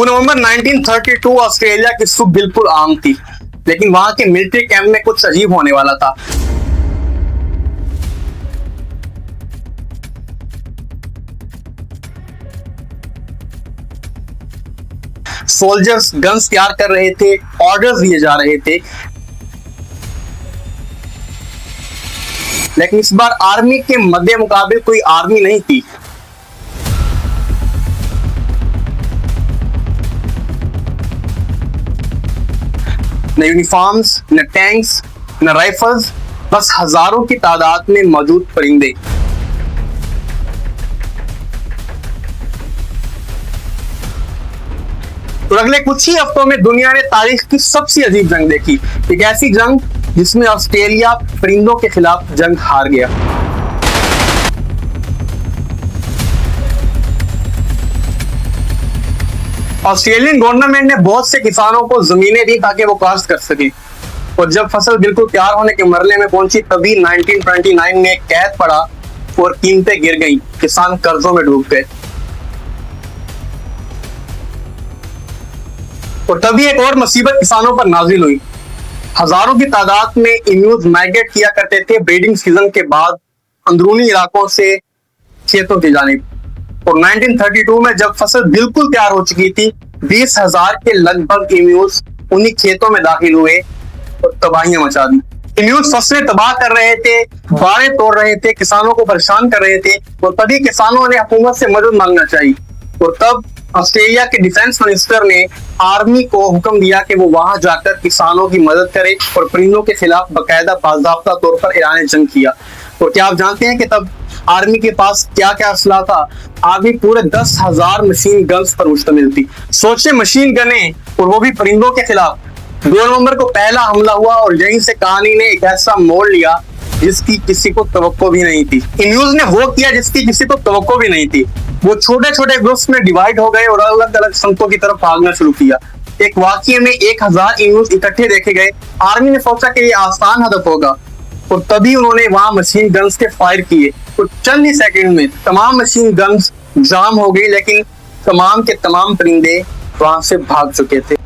2 नवंबर 1932 Australia की सुबह बिल्कुल आम थी, लेकिन वहां के मिलिट्री कैंप में कुछ अजीब होने वाला था। सोल्जर्स गन्स तैयार कर रहे थे, ऑर्डर्स दिए जा रहे थे, लेकिन इस बार आर्मी के मध्य मुकाबले कोई आर्मी नहीं थी। न यूनिफॉर्म्स, न टैंक्स, न राइफल्स, बस हजारों की तादाद में मौजूद परिंदे। तो अगले कुछ ही हफ्तों में दुनिया ने तारीख की सबसे अजीब जंग देखी, एक ऐसी जंग जिसमें ऑस्ट्रेलिया परिंदों के खिलाफ जंग हार गया। ऑस्ट्रेलियन गवर्नमेंट ने बहुत से किसानों को जमीनें दी ताकि वो काश्त कर सके, और जब फसल बिल्कुल तैयार होने के मरले में पहुंची तभी 1929 में कैद पड़ा और कीमतें गिर गईं, किसान कर्जों में डूब गए। और तभी एक और मुसीबत किसानों पर नाजिल हुई। हजारों की तादाद में इम्यूज माइग्रेट किया करते थे ब्रीडिंग सीजन के बाद अंदरूनी इलाकों से खेतों की जानिब, और 1932 में जब फसल बिल्कुल तैयार हो चुकी थी 20,000 के लगभग इम्यूज उन्हीं खेतों में दाखिल हुए और तबाहियां मचा दी। इम्यूज फसलें तबाह कर रहे थे, बाड़ें तोड़ रहे थे, किसानों को परेशान कर रहे थे, और तभी किसानों ने हुकूमत से मदद मांगना चाहिए। और तब ऑस्ट्रेलिया के डिफेंस मिनिस्टर ने आर्मी को हुक्म दिया कि वो वहां जाकर किसानों की मदद करे और परिंदों के खिलाफ बाकायदा बाज़ाब्ता तौर पर ऐलान जंग किया। और क्या आप जानते हैं कि तब आर्मी के पास क्या क्या असला था? आर्मी पूरे 10,000 मशीन गन्स पर मुश्तमिल थी। सोचिए, मशीन गने, और वो भी परिंदों के खिलाफ। 2 नवंबर को पहला हमला हुआ और यहीं से कहानी ने एक ऐसा मोड़ लिया जिसकी किसी को तवक्को भी नहीं थी। इम्यूज ने वो किया जिसकी किसी को तवक्को भी नहीं थी। वो छोटे छोटे ग्रुप्स में डिवाइड हो गए और अलग अलग संतों की तरफ भागना शुरू किया। एक वाकये में 1000 इम्यूज इकट्ठे देखे गए। आर्मी ने सोचा कि ये आसान हदफ होगा, और तभी उन्होंने वहां मशीन गन्स के फायर किए, तो चंद ही सेकंड में तमाम मशीन गन्स जाम हो गई, लेकिन तमाम के तमाम परिंदे वहां से भाग चुके थे।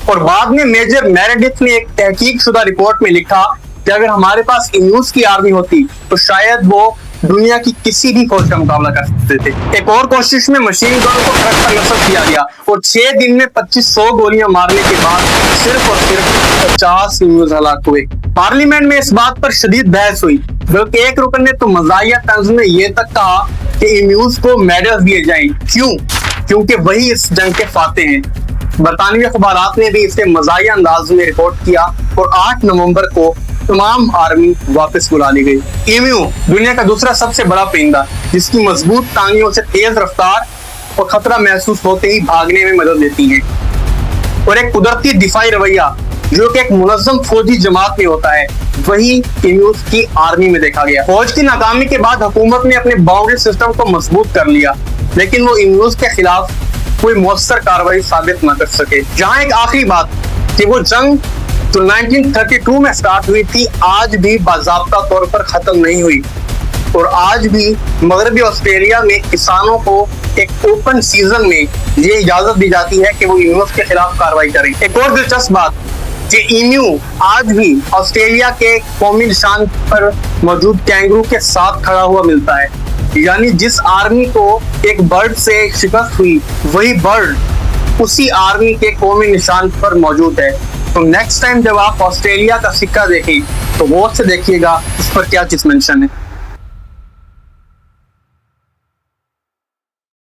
और बाद में मेजर मेरेडिथ ने एक तहकीक शुदा रिपोर्ट में लिखा कि अगर हमारे पास इम्यूज की आर्मी होती तो शायद वो दुनिया की किसी भी फौज का मुकाबला कर सकते थे। एक और कोशिश में मशीन गन को ट्रक पर नस्ब किया गया, और 6 दिन में 2500 गोलियां मारने के बाद सिर्फ और सिर्फ 50 इम्यूज हलाक हुए। पार्लियामेंट में इस बात पर शदीद बहस हुई, बल्कि एक रुकन ने तो मज़ाहिया तंज में यह तक कहा कि इम्यूज को मेडल दिए जाएं। क्यों? क्योंकि वही इस जंग के फाते हैं। बरतानवी अखबारात ने भी इसे मज़ाहिया अंदाज में रिपोर्ट किया, और 8 नवंबर को तमाम आर्मी वापस बुला ली गई। एम्यू दुनिया का दूसरा सबसे बड़ा परिंदा, जिसकी मजबूत टांगियों से तेज रफ्तार और खतरा महसूस होते ही भागने में मदद देती है, और एक कुदरती दिफाई रवैया जो कि एक मुनज़्ज़म फौजी जमात में होता है, वही एम्यूज की आर्मी में देखा गया। फौज की नाकामी के बाद हुकूमत ने अपने बाउंड्री सिस्टम को मजबूत कर लिया, लेकिन वो एम्यूज के खिलाफ कोई मौसर कार्रवाई साबित न कर सके। जहां एक आखिरी बात कि वो जंग जो 1932 में स्टार्ट हुई थी आज भी बाज़ाब्ता तौर पर खत्म नहीं हुई, और आज भी मगरबी ऑस्ट्रेलिया में किसानों को एक ओपन सीजन में ये इजाजत दी जाती है कि वो इम्यूज के खिलाफ कार्रवाई करें। एक और दिलचस्प बात कि इम्यू आज भी ऑस्ट्रेलिया के कौमी निशान पर मौजूद कैंगरू के साथ खड़ा हुआ मिलता है, यानी जिस आर्मी को एक बर्ड से शिकस्त हुई वही बर्ड उसी आर्मी के कौमी निशान पर मौजूद है। तो नेक्स्ट टाइम जब आप ऑस्ट्रेलिया का सिक्का देखें तो गौर से देखिएगा उस पर क्या चीज मेंशन है।